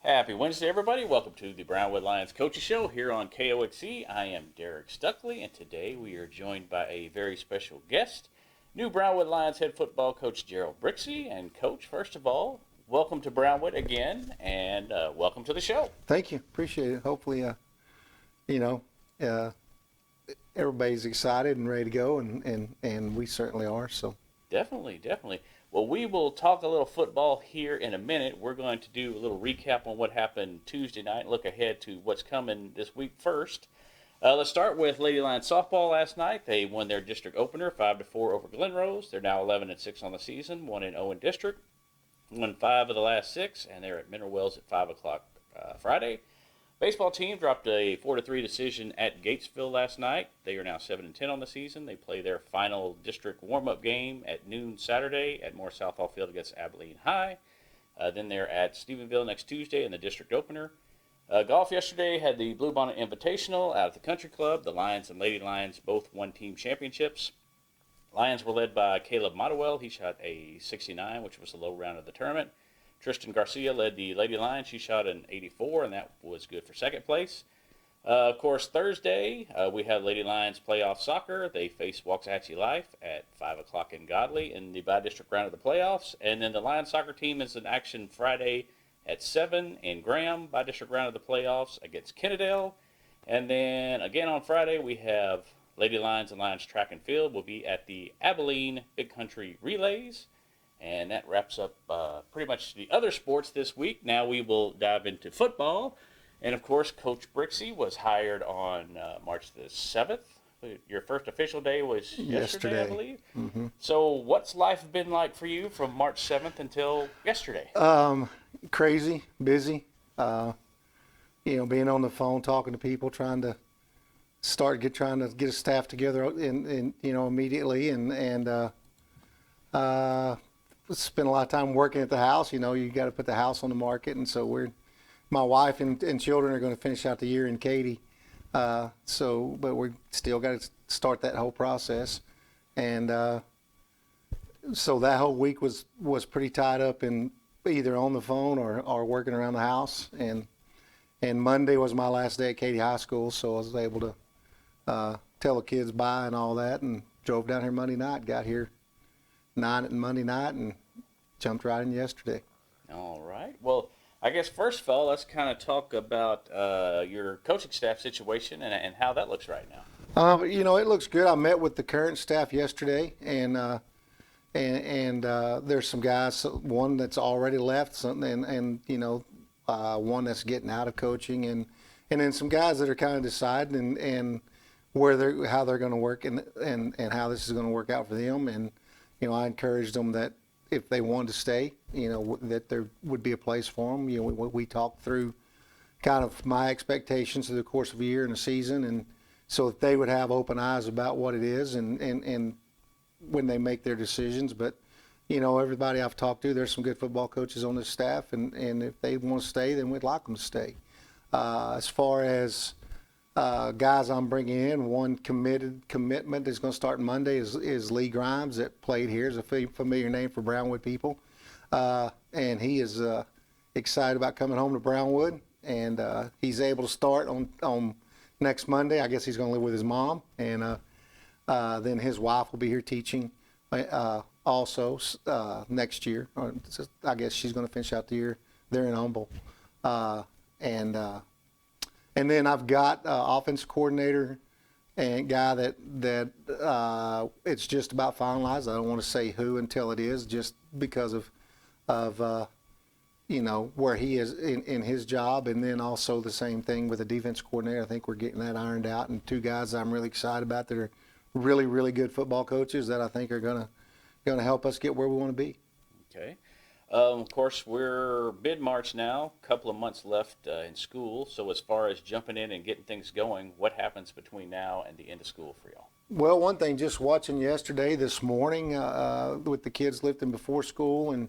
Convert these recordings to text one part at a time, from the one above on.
Happy Wednesday, everybody. Welcome to the Brownwood Lions Coaches Show here on KOXE. I am Derek Stuckley, and today we are joined by a very special guest, new Brownwood Lions head football coach Gerald Brixey. And, Coach, first of all, welcome to Brownwood again, and welcome to the show. Thank you. Appreciate it. Hopefully, everybody's excited and ready to go, and we certainly are. So Definitely. Well, we will talk a little football here in a minute. We're going to do a little recap on what happened Tuesday night and look ahead to what's coming this week first. Let's start with Lady Lions softball last night. They won their district opener 5-4 over Glen Rose. They're now 11-6 on the season, 1-0 in district. Won 5 of the last 6, and they're at Mineral Wells at 5 o'clock Friday. Baseball team dropped a 4-3 decision at Gatesville last night. They are now 7-10 on the season. They play their final district warm-up game at noon Saturday at Moore Southall Field against Abilene High. Then they're at Stephenville next Tuesday in the district opener. Golf yesterday had the Bluebonnet Invitational out at the Country Club. The Lions and Lady Lions both won team championships. Lions were led by Caleb Modewell. He shot a 69, which was the low round of the tournament. Tristan Garcia led the Lady Lions. She shot an 84, and that was good for second place. Of course, Thursday, we have Lady Lions playoff soccer. They face Waxahachie Life at 5 o'clock in Godley in the by-district round of the playoffs. And then the Lions soccer team is in action Friday at 7 in Graham, by-district round of the playoffs against Kennedale. And then again on Friday, we have Lady Lions and Lions track and field will be at the Abilene Big Country Relays. And that wraps up pretty much the other sports this week. Now we will dive into football. And, of course, Coach Brixey was hired on March the 7th. Your first official day was yesterday. I believe. Mm-hmm. So what's life been like for you from March 7th until yesterday? Crazy, busy. Being on the phone, talking to people, trying to get a staff together immediately and spend a lot of time working at the house. You got to put the house on the market, and so my wife and children are going to finish out the year in Katy. But we still got to start that whole process, and so that whole week was pretty tied up in either on the phone or working around the house. And Monday was my last day at Katy High School, so I was able to tell the kids bye and all that, and drove down here Monday night, got here 9 Monday night, and jumped right in yesterday. All right. Well, I guess first of all, let's kind of talk about your coaching staff situation and how that looks right now. It looks good. I met with the current staff yesterday, and there's some guys, one that's already left, and one that's getting out of coaching, and then some guys that are kind of deciding and how they're going to work and how this is going to work out for them. And I encouraged them that if they wanted to stay, that there would be a place for them. We talked through kind of my expectations through the course of a year and a season, and so that they would have open eyes about what it is and when they make their decisions. But, everybody I've talked to, there's some good football coaches on this staff, and if they want to stay, then we'd like them to stay. As far as guys I'm bringing in, one commitment that's going to start Monday is Lee Grimes that played here. Is a familiar name for Brownwood people. And he is excited about coming home to Brownwood. And he's able to start on next Monday. I guess he's going to live with his mom. And then his wife will be here teaching also next year. I guess she's going to finish out the year there in Humble. And then I've got offense coordinator and guy that it's just about finalized. I don't want to say who until it is, just because of where he is in his job. And then also the same thing with the defense coordinator. I think we're getting that ironed out. And two guys I'm really excited about that are really, really good football coaches that I think are gonna help us get where we want to be. Okay. Of course, we're mid-March now, a couple of months left in school. So as far as jumping in and getting things going, what happens between now and the end of school for y'all? Well, one thing, just watching yesterday, this morning, with the kids lifting before school, and,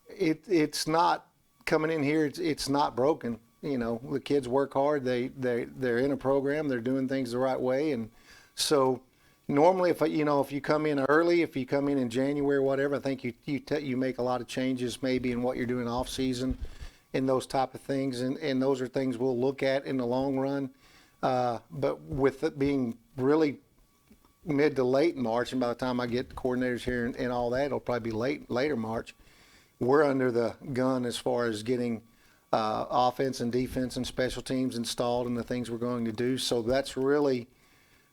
it's not coming in here, it's not broken. The kids work hard. They're in a program. They're doing things the right way. And so, normally if you come in early, if you come in January or whatever, I think you make a lot of changes maybe in what you're doing off season and those type of things, and those are things we'll look at in the long run. But with it being really mid to late March, and by the time I get the coordinators here and all that, it'll probably be later March. We're under the gun as far as getting offense and defense and special teams installed and the things we're going to do. So that's really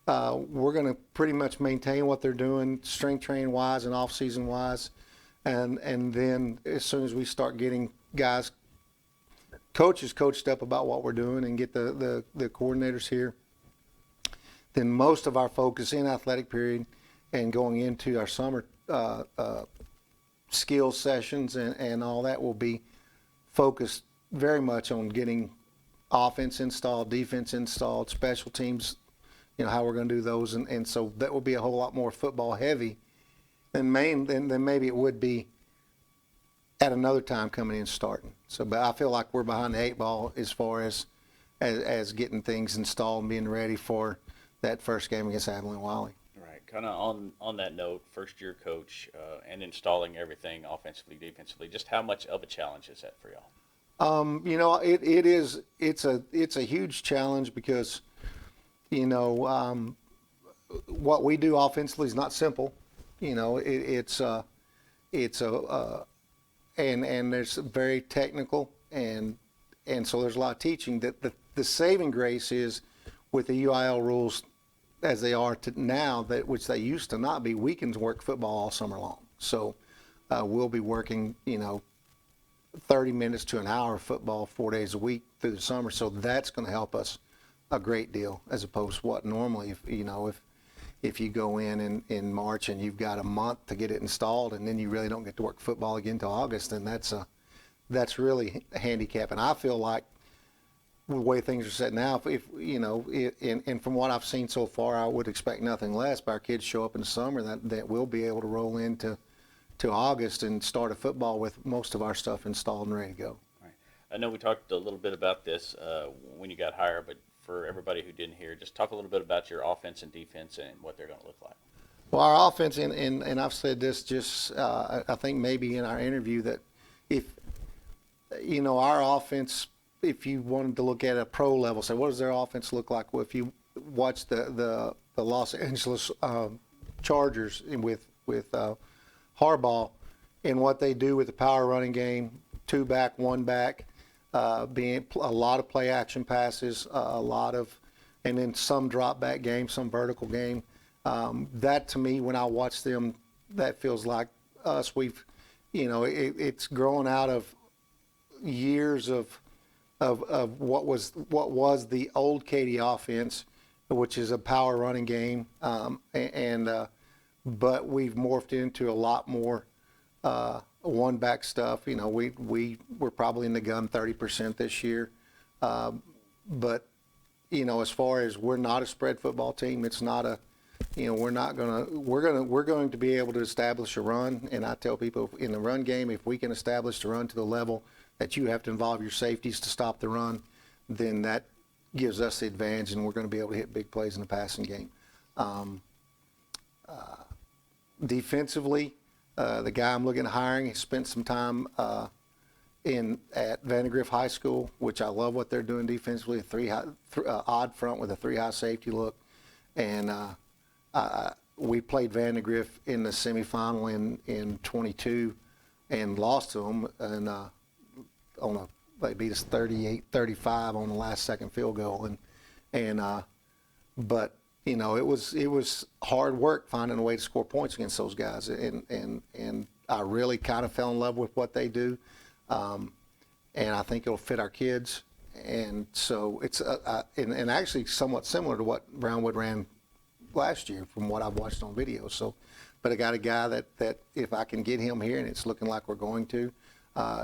we're going to pretty much maintain what they're doing, strength training wise and off season wise, and then as soon as we start getting coaches coached up about what we're doing and get the coordinators here, then most of our focus in athletic period and going into our summer skills sessions and all that will be focused very much on getting offense installed, defense installed, special teams, how we're going to do those. And so that will be a whole lot more football heavy than maybe it would be at another time coming in and starting. So, but I feel like we're behind the 8 ball as far as getting things installed and being ready for that first game against Abilene Wiley. Right. Kind of on that note, first year coach and installing everything offensively, defensively. Just how much of a challenge is that for y'all? It's a huge challenge because what we do offensively is not simple. And there's very technical and so there's a lot of teaching. That the saving grace is with the UIL rules as they are now, which they used to not be. We can work football all summer long. So we'll be working 30 minutes to an hour of football 4 days a week through the summer. So that's going to help us a great deal as opposed to what normally if you go in March and you've got a month to get it installed and then you really don't get to work football again until August, then that's really a handicap. And I feel like the way things are set now, and from what I've seen so far, I would expect nothing less. But our kids show up in the summer that we'll be able to roll into August and start a football with most of our stuff installed and ready to go. Right. I know we talked a little bit about this when you got hired, but for everybody who didn't hear, just talk a little bit about your offense and defense and what they're going to look like. Well, our offense, and I've said this just, I think maybe in our interview, that if, our offense, if you wanted to look at a pro level, say, what does their offense look like? Well, if you watch the Los Angeles Chargers with Harbaugh and what they do with the power running game, 2 back, 1 back, being a lot of play action passes, and then some drop back game, some vertical game. That to me, when I watch them, that feels like us. It's grown out of years of what was the old Katy offense, which is a power running game, but we've morphed into a lot more 1 back stuff. We're probably in the gun 30% this year, but as far as we're not a spread football team, it's not a we're going to be able to establish a run. And I tell people in the run game, if we can establish the run to the level that you have to involve your safeties to stop the run, then that gives us the advantage, and we're going to be able to hit big plays in the passing game. Defensively, the guy I'm looking at hiring has spent some time at Vandergrift High School, which I love what they're doing defensively. Odd front with a 3-high safety look, and we played Vandergrift in the semifinal in 22 and lost to them, and they beat us 38-35 on the last second field goal, but it was hard work finding a way to score points against those guys, and I really kind of fell in love with what they do, and I think it'll fit our kids, and so it's and actually somewhat similar to what Brownwood ran last year from what I've watched on video. So, but I got a guy that if I can get him here, and it's looking like we're going to,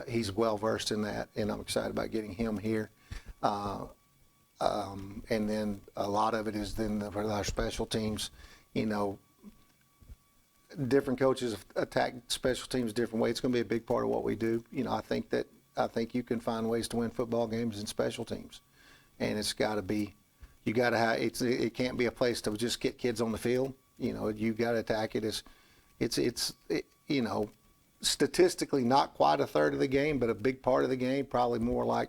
he's well versed in that, and I'm excited about getting him here. And then a lot of it is then for our special teams. Different coaches attack special teams different ways. It's going to be a big part of what we do. I think you can find ways to win football games in special teams, and it's got to be. You got to have it can't be a place to just get kids on the field. You got to attack it as statistically not quite a third of the game, but a big part of the game, probably more like,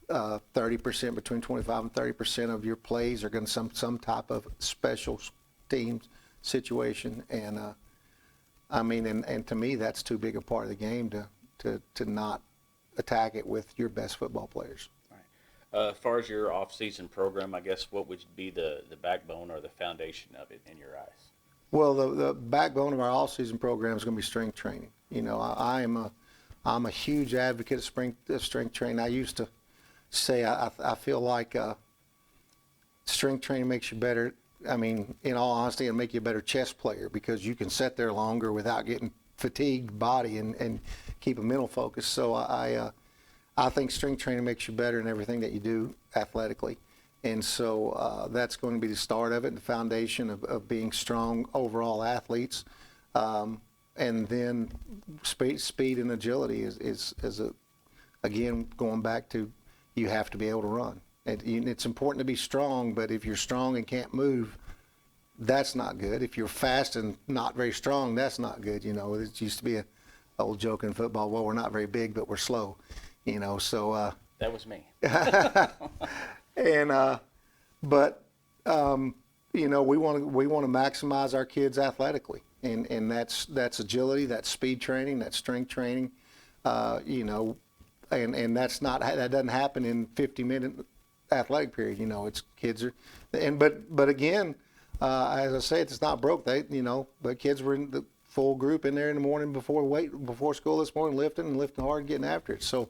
30%, between 25 and 30% of your plays are going to some type of special teams situation. And, and to me, that's too big a part of the game to not attack it with your best football players. As far as your off-season program, I guess what would be the backbone or the foundation of it in your eyes? Well, the backbone of our all-season program is going to be strength training. I'm a huge advocate of strength training. I used to say I feel like strength training makes you better. I mean, in all honesty, it'll make you a better chess player because you can sit there longer without getting fatigued body and keep a mental focus. So I think strength training makes you better in everything that you do athletically. And so that's going to be the start of it, the foundation of being strong overall athletes. And then speed and agility is again, going back to, you have to be able to run. It's important to be strong, but if you're strong and can't move, that's not good. If you're fast and not very strong, that's not good. It used to be an old joke in football, well, we're not very big, but we're slow. So that was me. And we want to maximize our kids athletically, and that's agility, that's speed training, that's strength training, and that doesn't happen in 50-minute athletic period. It's kids are, but again, as I say, it's not broke. The kids were in the full group in there in the morning before school this morning, lifting hard and getting after it. So.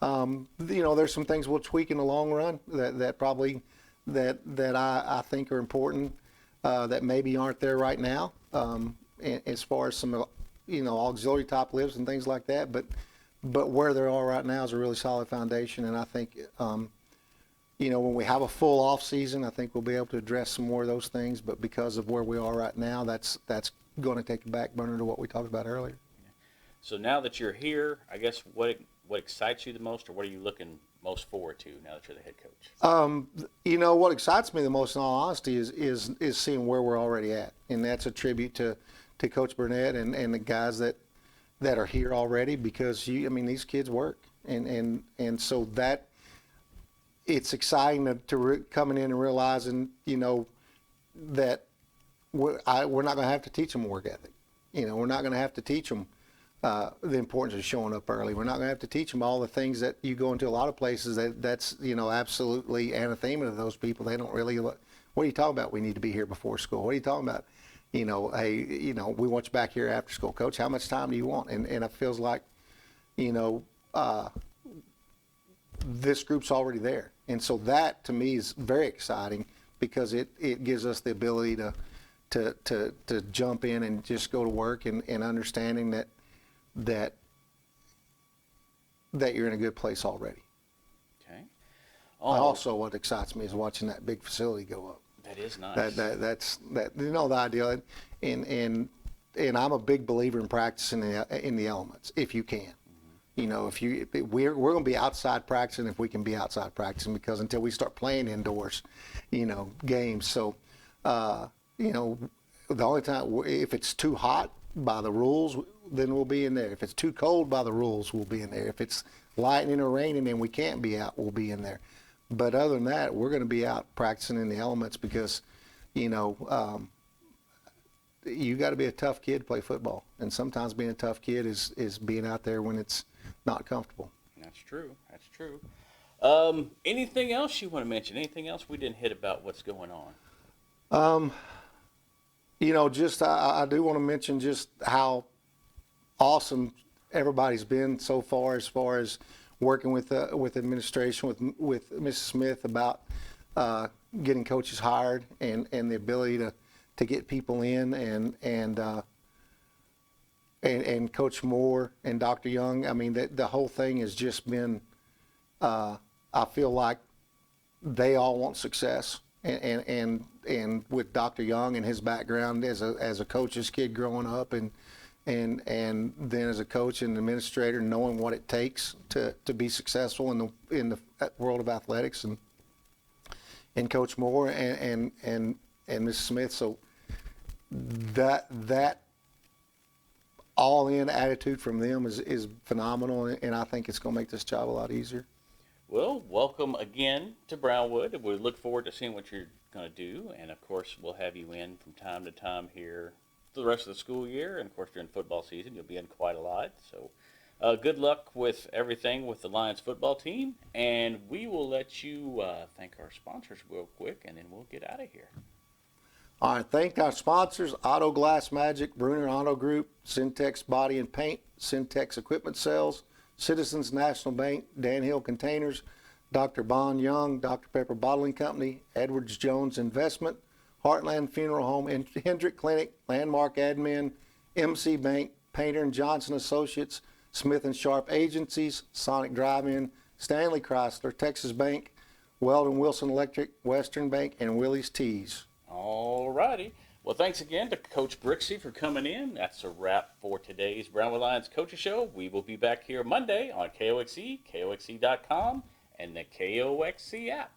There's some things we'll tweak in the long run that probably I think are important that maybe aren't there right now as far as some auxiliary top lifts and things like that. But where they are right now is a really solid foundation, and I think when we have a full off season, I think we'll be able to address some more of those things. But because of where we are right now, that's going to take a back burner to what we talked about earlier. So now that you're here, I guess what excites you the most, or what are you looking most forward to now that you're the head coach? What excites me the most, in all honesty, is seeing where we're already at, and that's a tribute to Coach Burnett and the guys that are here already, because these kids work, and so that it's exciting to coming in and realizing that we're not going to have to teach them work ethic. We're not going to have to teach them the importance of showing up early. We're not going to have to teach them all the things that you go into a lot of places that's absolutely anathema to those people. They don't really, what are you talking about? We need to be here before school. What are you talking about? Hey, we want you back here after school. Coach, how much time do you want? And it feels like, this group's already there. And so that to me is very exciting, because it gives us the ability to jump in and just go to work and understanding that you're in a good place already. Okay. Also, what excites me is watching that big facility go up. That is nice. That's the idea, and I'm a big believer in practicing in the elements if you can. We're going to be outside practicing if we can be outside practicing, because until we start playing indoors, games. So, the only time if it's too hot by the rules, then we'll be in there. If it's too cold by the rules, we'll be in there. If it's lightning or raining and we can't be out, we'll be in there. But other than that, we're going to be out practicing in the elements, because, you got to be a tough kid to play football. And sometimes being a tough kid is being out there when it's not comfortable. That's true. Anything else you want to mention? Anything else we didn't hit about what's going on? I do want to mention just how awesome everybody's been so far as working with administration, with Mrs. Smith about getting coaches hired and the ability to get people in, and Coach Moore and Dr. Young. The whole thing has just been, I feel like they all want success. And with Dr. Young and his background as a coach's kid growing up, and then as a coach and administrator, knowing what it takes to be successful in the world of athletics, and Coach Moore and Mrs. Smith. So that all-in attitude from them is phenomenal, and I think it's going to make this job a lot easier. Well, welcome again to Brownwood. We look forward to seeing what you're going to do, and of course, we'll have you in from time to time here for the rest of the school year, and of course, during football season, you'll be in quite a lot. So, good luck with everything with the Lions football team, and we will let you thank our sponsors real quick, and then we'll get out of here. All right, thank our sponsors, Auto Glass Magic, Bruner Auto Group, Syntex Body and Paint, Syntex Equipment Sales, Citizens National Bank, Dan Hill Containers, Dr. Bond Young, Dr. Pepper Bottling Company, Edwards Jones Investment, Heartland Funeral Home, Hendrick Clinic, Landmark Admin, MC Bank, Painter and Johnson Associates, Smith and Sharp Agencies, Sonic Drive-In, Stanley Chrysler, Texas Bank, Weldon Wilson Electric, Western Bank, and Willie's Teas. All righty. Well, thanks again to Coach Brixey for coming in. That's a wrap for today's Brownwood Lions Coaches Show. We will be back here Monday on KOXE, KOXE.com, and the KOXE app.